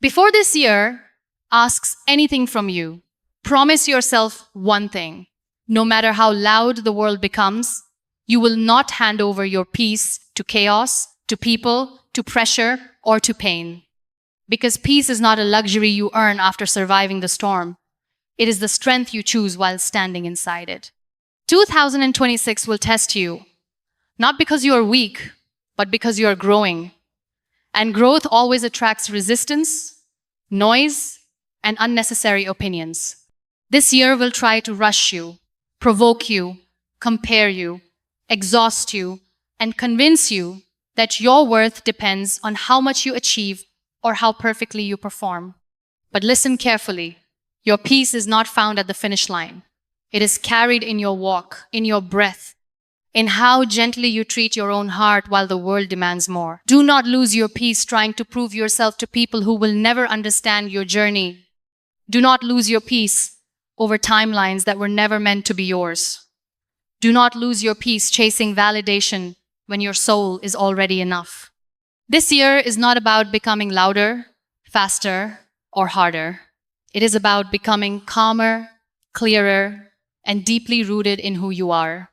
Before this year asks anything from you, promise yourself one thing. No matter how loud the world becomes, you will not hand over your peace to chaos, to people, to pressure, or to pain. Because peace is not a luxury you earn after surviving the storm. It is the strength you choose while standing inside it. 2026 will test you, not because you are weak, but because you are growing. And growth always attracts resistance, noise, and unnecessary opinions. This year will try to rush you, provoke you, compare you, exhaust you, and convince you that your worth depends on how much you achieve or how perfectly you perform. But listen carefully. Your peace is not found at the finish line. It is carried in your walk, in your breath, in how gently you treat your own heart while the world demands more. Do not lose your peace trying to prove yourself to people who will never understand your journey. Do not lose your peace over timelines that were never meant to be yours. Do not lose your peace chasing validation when your soul is already enough. This year is not about becoming louder, faster, or harder. It is about becoming calmer, clearer, and deeply rooted in who you are.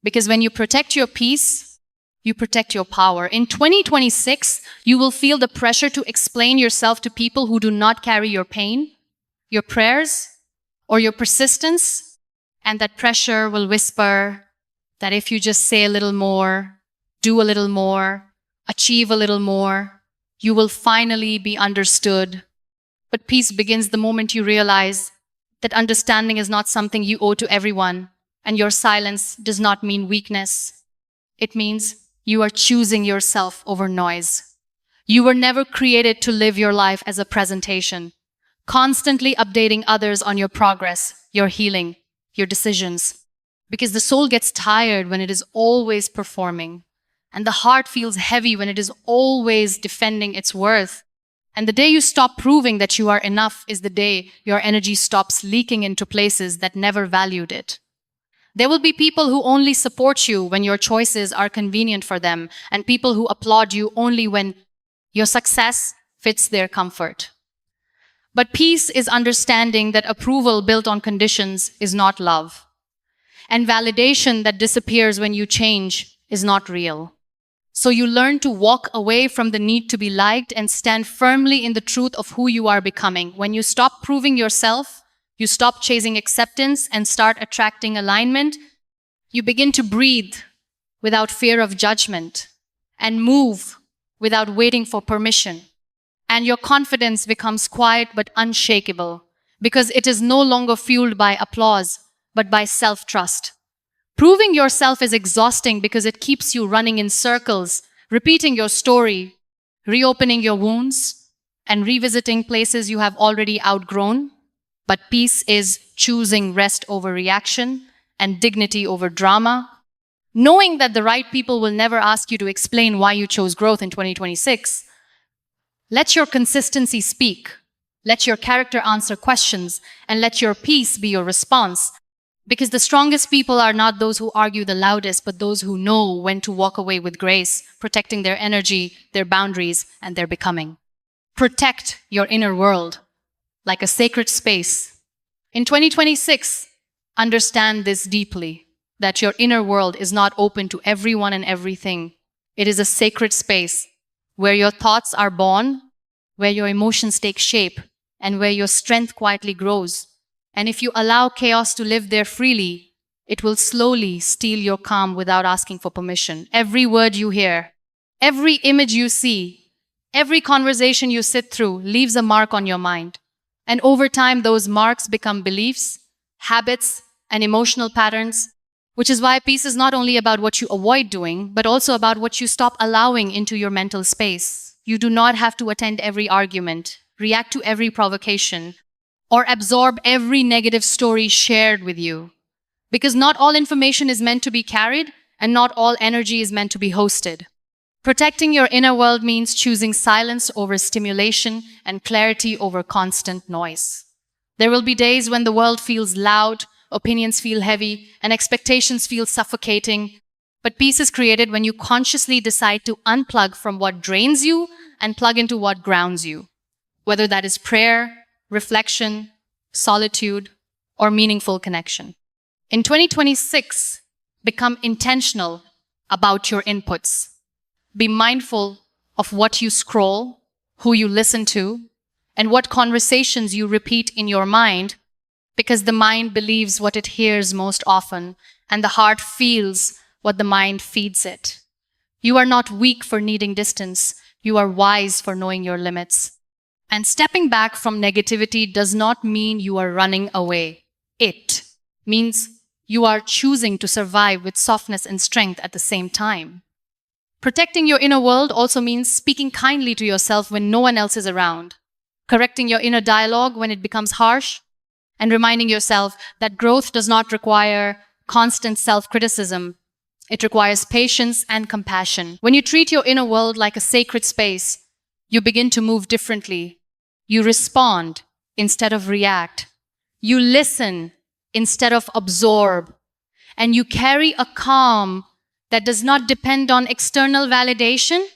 Because when you protect your peace, you protect your power. In 2026, you will feel the pressure to explain yourself to people who do not carry your pain, your prayers, or your persistence. And that pressure will whisper that if you just say a little more, do a little more, achieve a little more, you will finally be understood. But peace begins the moment you realize that understanding is not something you owe to everyone, and your silence does not mean weakness. It means you are choosing yourself over noise. You were never created to live your life as a presentation, constantly updating others on your progress, your healing, your decisions. Because the soul gets tired when it is always performing, and the heart feels heavy when it is always defending its worth. And the day you stop proving that you are enough is the day your energy stops leaking into places that never valued it. There will be people who only support you when your choices are convenient for them, and people who applaud you only when your success fits their comfort. But peace is understanding that approval built on conditions is not love. And validation that disappears when you change is not real. So you learn to walk away from the need to be liked and stand firmly in the truth of who you are becoming. When you stop proving yourself, you stop chasing acceptance and start attracting alignment. You begin to breathe without fear of judgment and move without waiting for permission. And your confidence becomes quiet but unshakable because it is no longer fueled by applause but by self-trust. Proving yourself is exhausting because it keeps you running in circles, repeating your story, reopening your wounds, and revisiting places you have already outgrown. But peace is choosing rest over reaction and dignity over drama, knowing that the right people will never ask you to explain why you chose growth in 2026. Let your consistency speak, let your character answer questions, and let your peace be your response. Because the strongest people are not those who argue the loudest, but those who know when to walk away with grace, protecting their energy, their boundaries, and their becoming. Protect your inner world like a sacred space. In 2026, understand this deeply, that your inner world is not open to everyone and everything. It is a sacred space where your thoughts are born, where your emotions take shape, and where your strength quietly grows. And if you allow chaos to live there freely, it will slowly steal your calm without asking for permission. Every word you hear, every image you see, every conversation you sit through leaves a mark on your mind. And over time, those marks become beliefs, habits, and emotional patterns, which is why peace is not only about what you avoid doing, but also about what you stop allowing into your mental space. You do not have to attend every argument, react to every provocation, or absorb every negative story shared with you. Because not all information is meant to be carried, and not all energy is meant to be hosted. Protecting your inner world means choosing silence over stimulation and clarity over constant noise. There will be days when the world feels loud, opinions feel heavy, and expectations feel suffocating. But peace is created when you consciously decide to unplug from what drains you and plug into what grounds you. whether that is prayer, reflection, solitude, or meaningful connection. In 2026, become intentional about your inputs. Be mindful of what you scroll, who you listen to, and what conversations you repeat in your mind, because the mind believes what it hears most often, and the heart feels what the mind feeds it. You are not weak for needing distance. You are wise for knowing your limits. And stepping back from negativity does not mean you are running away. It means you are choosing to survive with softness and strength at the same time. Protecting your inner world also means speaking kindly to yourself when no one else is around, correcting your inner dialogue when it becomes harsh, and reminding yourself that growth does not require constant self-criticism. It requires patience and compassion. When you treat your inner world like a sacred space, you begin to move differently. You respond instead of react. You listen instead of absorb. And you carry a calm that does not depend on external validation,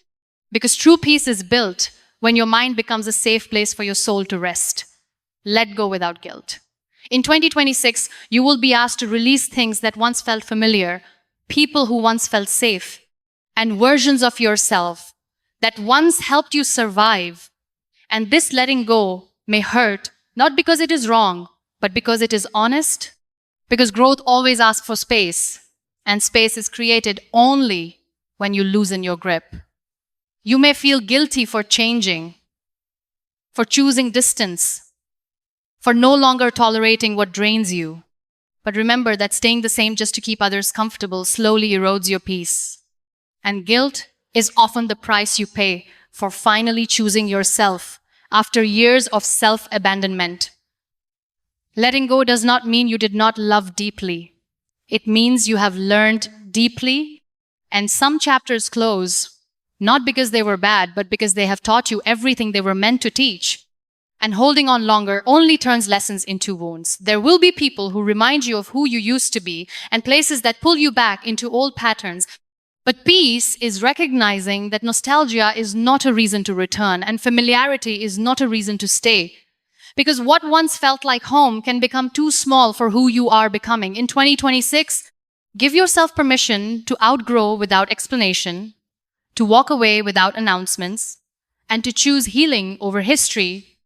because true peace is built when your mind becomes a safe place for your soul to rest. Let go without guilt. In 2026, you will be asked to release things that once felt familiar, people who once felt safe, and versions of yourself that once helped you survive. And this letting go may hurt, not because it is wrong, but because it is honest. Because growth always asks for space, and space is created only when you loosen your grip. You may feel guilty for changing, for choosing distance, for no longer tolerating what drains you. But remember that staying the same just to keep others comfortable slowly erodes your peace. And guilt is often the price you pay for finally choosing yourself after years of self-abandonment. Letting go does not mean you did not love deeply. It means you have learned deeply, and some chapters close, not because they were bad, but because they have taught you everything they were meant to teach. And holding on longer only turns lessons into wounds. There will be people who remind you of who you used to be, and places that pull you back into old patterns. But peace is recognizing that nostalgia is not a reason to return, and familiarity is not a reason to stay. Because what once felt like home can become too small for who you are becoming. In 2026, give yourself permission to outgrow without explanation, to walk away without announcements, and to choose healing over history,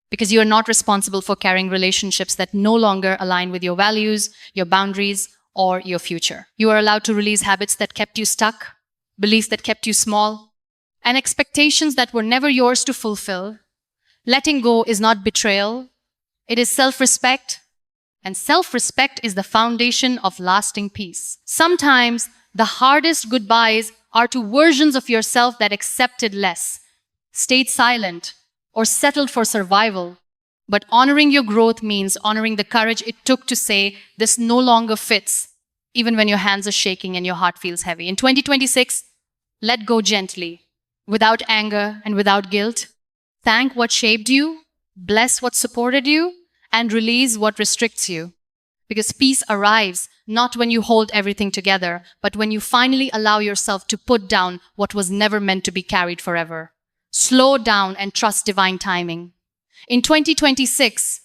because you are not responsible for carrying relationships that no longer align with your values, your boundaries, or your future. You are allowed to release habits that kept you stuck, beliefs that kept you small, and expectations that were never yours to fulfill. Letting go is not betrayal, it is self-respect, and self-respect is the foundation of lasting peace. Sometimes the hardest goodbyes are to versions of yourself that accepted less, stayed silent, or settled for survival. But honoring your growth means honoring the courage it took to say, this no longer fits, even when your hands are shaking and your heart feels heavy. In 2026, let go gently, without anger and without guilt. Thank what shaped you, bless what supported you, and release what restricts you. Because peace arrives not when you hold everything together, but when you finally allow yourself to put down what was never meant to be carried forever. Slow down and trust divine timing. In 2026,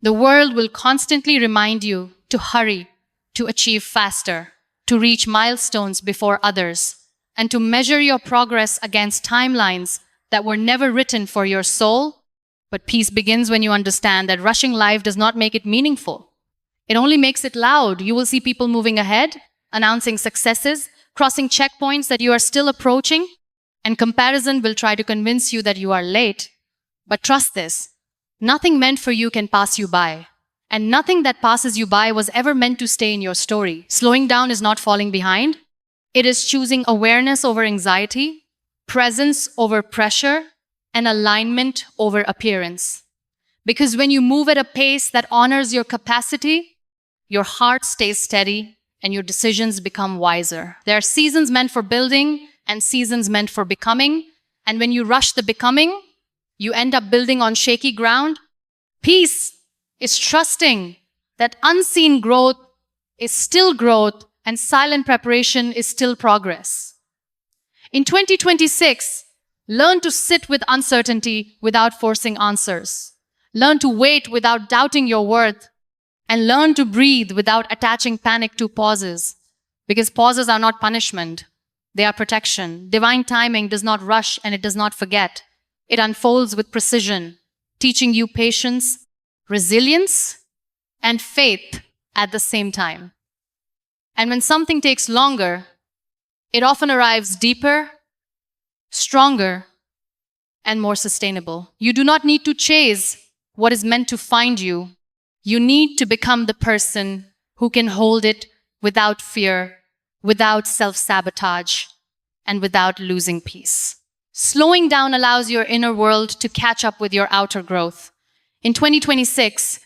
the world will constantly remind you to hurry, to achieve faster, to reach milestones before others, and to measure your progress against timelines that were never written for your soul. But peace begins when you understand that rushing life does not make it meaningful. It only makes it loud. You will see people moving ahead, announcing successes, crossing checkpoints that you are still approaching, and comparison will try to convince you that you are late. But trust this, nothing meant for you can pass you by. And nothing that passes you by was ever meant to stay in your story. Slowing down is not falling behind. It is choosing awareness over anxiety, presence over pressure, and alignment over appearance. Because when you move at a pace that honors your capacity, your heart stays steady and your decisions become wiser. There are seasons meant for building and seasons meant for becoming. And when you rush the becoming, you end up building on shaky ground. Peace is trusting that unseen growth is still growth and silent preparation is still progress. In 2026, Learn to sit with uncertainty without forcing answers. Learn to wait without doubting your worth. And learn to breathe without attaching panic to pauses. Because pauses are not punishment, they are protection. Divine timing does not rush and it does not forget. It unfolds with precision, teaching you patience, resilience, and faith at the same time. And when something takes longer, it often arrives deeper, stronger, and more sustainable. You do not need to chase what is meant to find you. You need to become the person who can hold it without fear, without self-sabotage, and without losing peace. Slowing down allows your inner world to catch up with your outer growth. In 2026,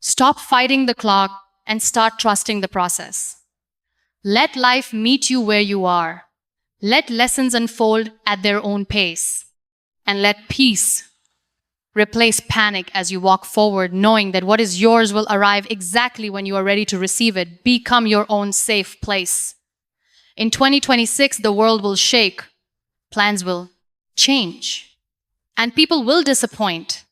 stop fighting the clock and start trusting the process. Let life meet you where you are. Let lessons unfold at their own pace. And let peace replace panic as you walk forward, knowing that what is yours will arrive exactly when you are ready to receive it. Become your own safe place. In 2026, the world will shake, plans will change, and people will disappoint.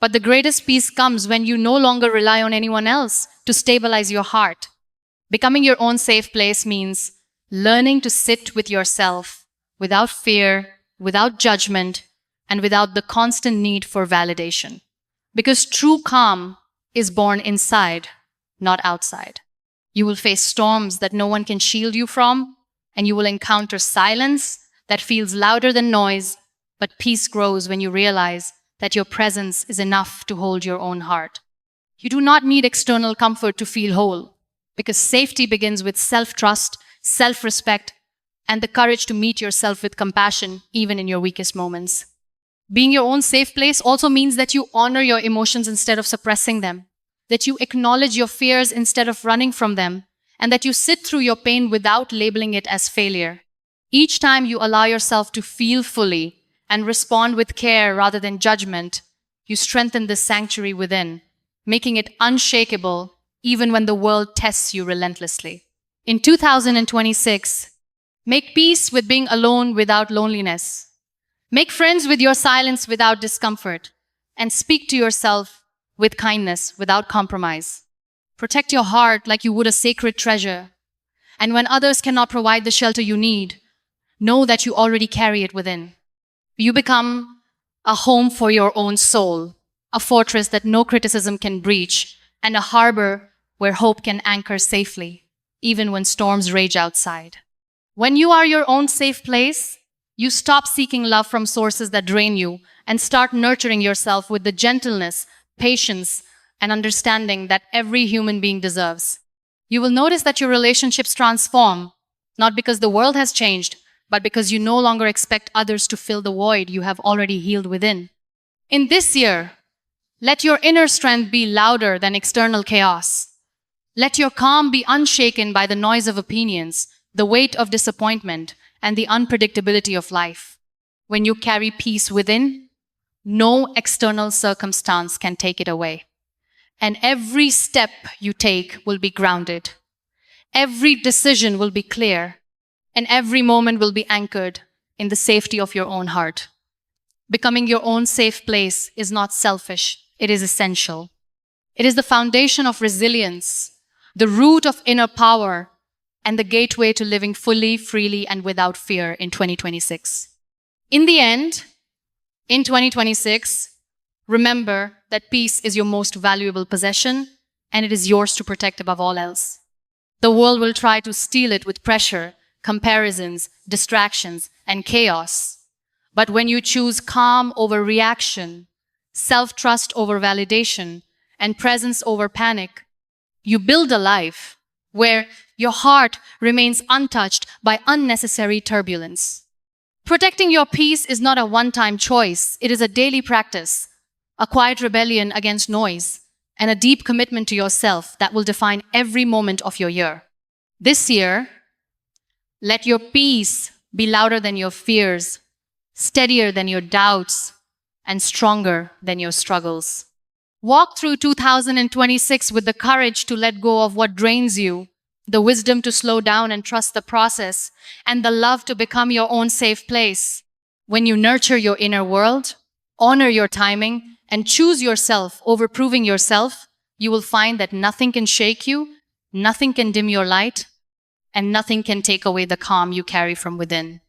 But the greatest peace comes when you no longer rely on anyone else to stabilize your heart. Becoming your own safe place means learning to sit with yourself without fear, without judgment, and without the constant need for validation. Because true calm is born inside, not outside. You will face storms that no one can shield you from, and you will encounter silence that feels louder than noise, but peace grows when you realize that your presence is enough to hold your own heart. You do not need external comfort to feel whole, because safety begins with self-trust, self-respect, and the courage to meet yourself with compassion, even in your weakest moments. Being your own safe place also means that you honor your emotions instead of suppressing them, that you acknowledge your fears instead of running from them, and that you sit through your pain without labeling it as failure. Each time you allow yourself to feel fully and respond with care rather than judgment, you strengthen this sanctuary within, making it unshakable even when the world tests you relentlessly. In 2026, make peace with being alone without loneliness. Make friends with your silence without discomfort, and speak to yourself with kindness without compromise. Protect your heart like you would a sacred treasure. And when others cannot provide the shelter you need, know that you already carry it within. You become a home for your own soul, a fortress that no criticism can breach, and a harbor where hope can anchor safely, even when storms rage outside. When you are your own safe place, you stop seeking love from sources that drain you and start nurturing yourself with the gentleness, patience, and understanding that every human being deserves. You will notice that your relationships transform, not because the world has changed, but because you no longer expect others to fill the void you have already healed within. In this year, let your inner strength be louder than external chaos. Let your calm be unshaken by the noise of opinions, the weight of disappointment, and the unpredictability of life. When you carry peace within, no external circumstance can take it away. And every step you take will be grounded. Every decision will be clear, and every moment will be anchored in the safety of your own heart. Becoming your own safe place is not selfish, it is essential. It is the foundation of resilience, the root of inner power, and the gateway to living fully, freely, and without fear in 2026. In the end, in 2026, remember that peace is your most valuable possession, and it is yours to protect above all else. The world will try to steal it with pressure, comparisons, distractions, and chaos. But when you choose calm over reaction, self-trust over validation, and presence over panic, you build a life where your heart remains untouched by unnecessary turbulence. Protecting your peace is not a one-time choice, it is a daily practice, a quiet rebellion against noise, and a deep commitment to yourself that will define every moment of your year. This year, let your peace be louder than your fears, steadier than your doubts, and stronger than your struggles. Walk through 2026 with the courage to let go of what drains you, the wisdom to slow down and trust the process, and the love to become your own safe place. When you nurture your inner world, honor your timing, and choose yourself over proving yourself, you will find that nothing can shake you, nothing can dim your light, and nothing can take away the calm you carry from within.